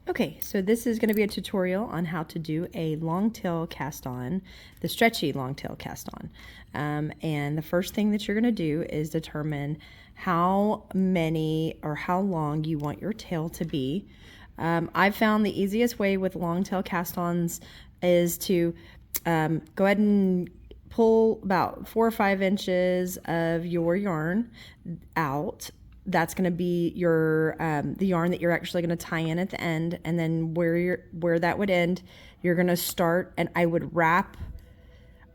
Okay, so this is going to be a tutorial on how to do a longtail cast on, the stretchy longtail cast on. And the first thing that you're going to do is determine how many or how long you want your tail to be. I've found the easiest way with longtail cast-ons is to go ahead and pull about 4 or 5 inches of your yarn out. That's going to be your the yarn that you're actually going to tie in at the end, and then where that would end, you're going to start, and I would wrap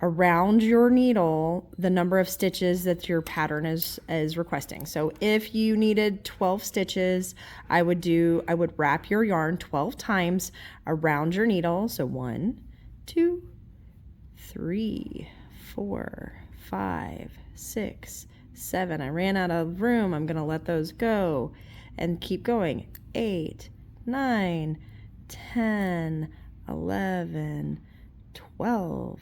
around your needle the number of stitches that your pattern is requesting. So if you needed 12 stitches, I would wrap your yarn 12 times around your needle. So 1, 2, 3, 4, 5, 6, 7. I ran out of room. I'm going to let those go and keep going. 8, 9, 10, 11, 12.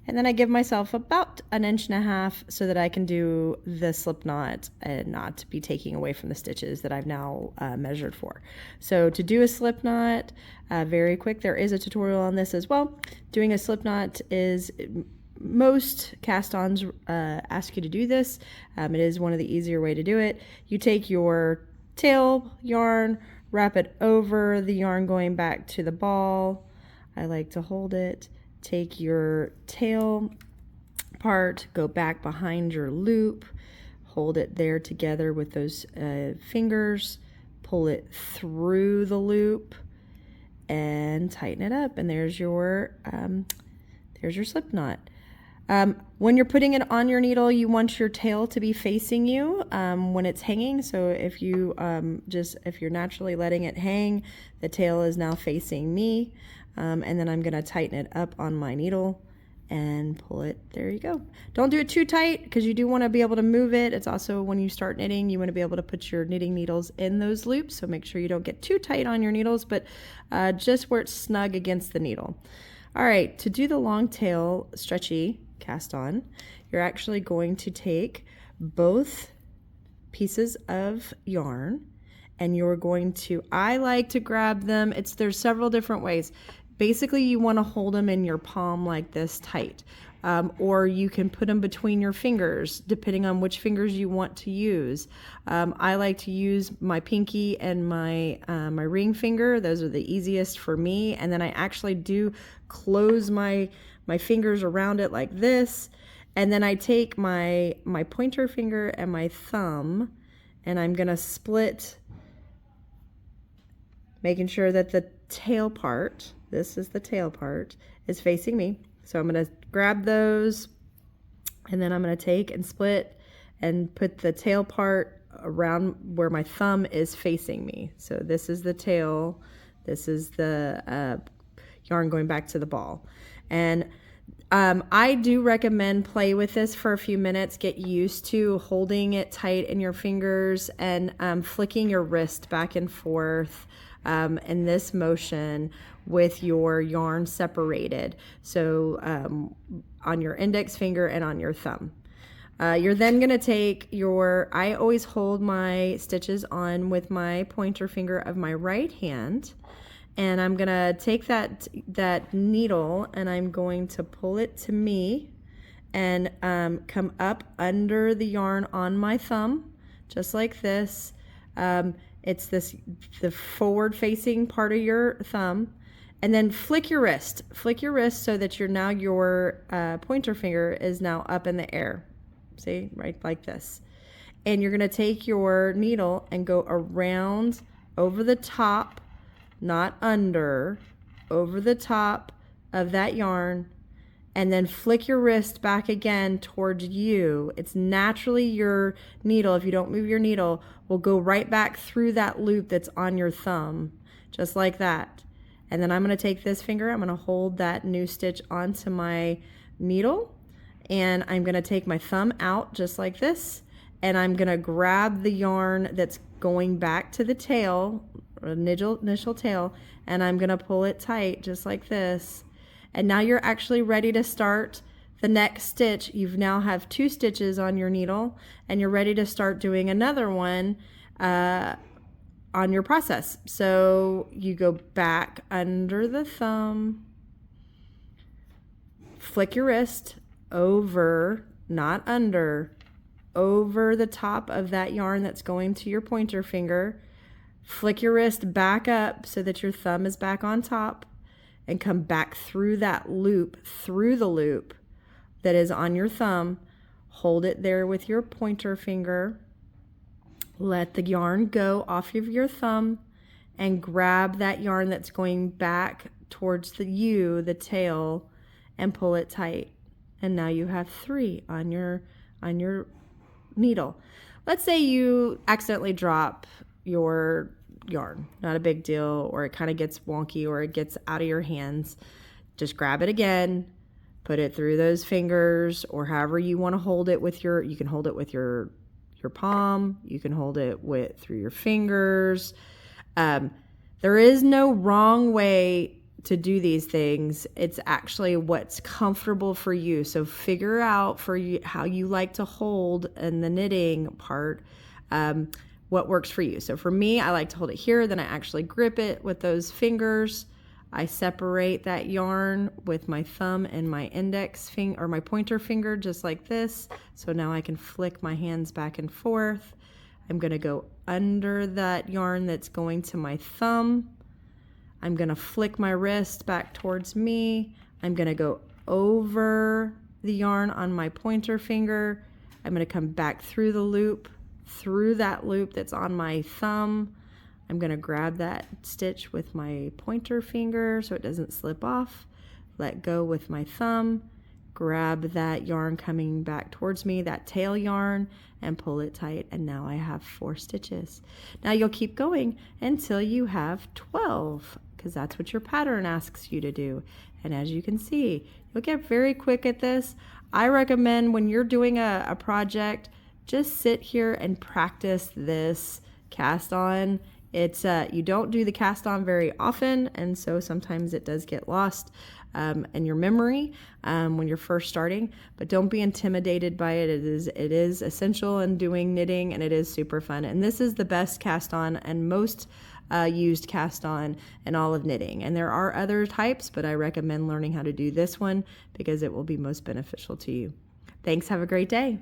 And then I give myself about 1.5 inches so that I can do the slip knot and not be taking away from the stitches that I've now measured for. So to do a slip knot, very quick, there is a tutorial on this as well. Doing a slip knot is, most cast-ons ask you to do this. It is one of the easier way to do it. You take your tail yarn, wrap it over the yarn going back to the ball. I like to hold it. Take your tail part, go back behind your loop, hold it there together with those fingers, pull it through the loop, and tighten it up. And there's your slip knot. When you're putting it on your needle, you want your tail to be facing you when it's hanging. So if you if you're naturally letting it hang, the tail is now facing me. And then I'm going to tighten it up on my needle and pull it. There you go. Don't do it too tight because you do want to be able to move it. It's also, when you start knitting, you want to be able to put your knitting needles in those loops. So make sure you don't get too tight on your needles, but just where it's snug against the needle. All right, to do the long tail stretchy cast on, you're actually going to take both pieces of yarn and you're going to, I like to grab them. There's several different ways. Basically, you want to hold them in your palm like this tight, or you can put them between your fingers, depending on which fingers you want to use. I like to use my pinky and my ring finger. Those are the easiest for me. And then I actually do close my fingers around it like this. And then I take my pointer finger and my thumb, and I'm going to split, making sure that the tail part, this is the tail part, is facing me. So I'm going to grab those, and then I'm going to take and split and put the tail part around where my thumb is facing me. So this is the tail, this is the yarn going back to the ball. And I do recommend play with this for a few minutes. Get used to holding it tight in your fingers and flicking your wrist back and forth in this motion with your yarn separated. So on your index finger and on your thumb. You're then going to take I always hold my stitches on with my pointer finger of my right hand. And I'm going to take that needle and I'm going to pull it to me and come up under the yarn on my thumb, just like this. It's the forward facing part of your thumb. And then flick your wrist so that your pointer finger is now up in the air. See, right like this. And you're going to take your needle and go around over the top, not under, over the top of that yarn, and then flick your wrist back again towards you. It's naturally your needle, if you don't move your needle, will go right back through that loop that's on your thumb, just like that. And then I'm going to take this finger, I'm going to hold that new stitch onto my needle, and I'm going to take my thumb out just like this, and I'm going to grab the yarn that's going back to the tail, initial tail, and I'm going to pull it tight just like this. And now you're actually ready to start the next stitch. You've now have 2 stitches on your needle, and you're ready to start doing another one on on your process. So you go back under the thumb, flick your wrist over, not under, over the top of that yarn that's going to your pointer finger. Flick your wrist back up so that your thumb is back on top, and come back through that loop, through the loop that is on your thumb. Hold it there with your pointer finger. Let the yarn go off of your thumb and grab that yarn that's going back towards the tail, and pull it tight. And now you have 3 on your needle. Let's say you accidentally drop your yarn, not a big deal, or it kind of gets wonky, or it gets out of your hands. Just grab it again, put it through those fingers, or however you want to hold it with you can hold it with your palm, you can hold it through your fingers. There is no wrong way to do these things. It's actually what's comfortable for you. So figure out for you how you like to hold in the knitting part, what works for you. So for me, I like to hold it here, then I actually grip it with those fingers. I separate that yarn with my thumb and my index finger, or my pointer finger, just like this. So now I can flick my hands back and forth. I'm gonna go under that yarn that's going to my thumb. I'm gonna flick my wrist back towards me. I'm gonna go over the yarn on my pointer finger. I'm gonna come back through the loop, through that loop that's on my thumb. I'm gonna grab that stitch with my pointer finger so it doesn't slip off. Let go with my thumb, grab that yarn coming back towards me, that tail yarn, and pull it tight. And now I have 4 stitches. Now you'll keep going until you have 12, because that's what your pattern asks you to do. And as you can see, you'll get very quick at this. I recommend when you're doing a project, just sit here and practice this cast on. It's you don't do the cast on very often, and so sometimes it does get lost in your memory when you're first starting. But don't be intimidated by it. It is essential in doing knitting, and it is super fun. And this is the best cast on and most used cast on in all of knitting. And there are other types, but I recommend learning how to do this one because it will be most beneficial to you. Thanks. Have a great day.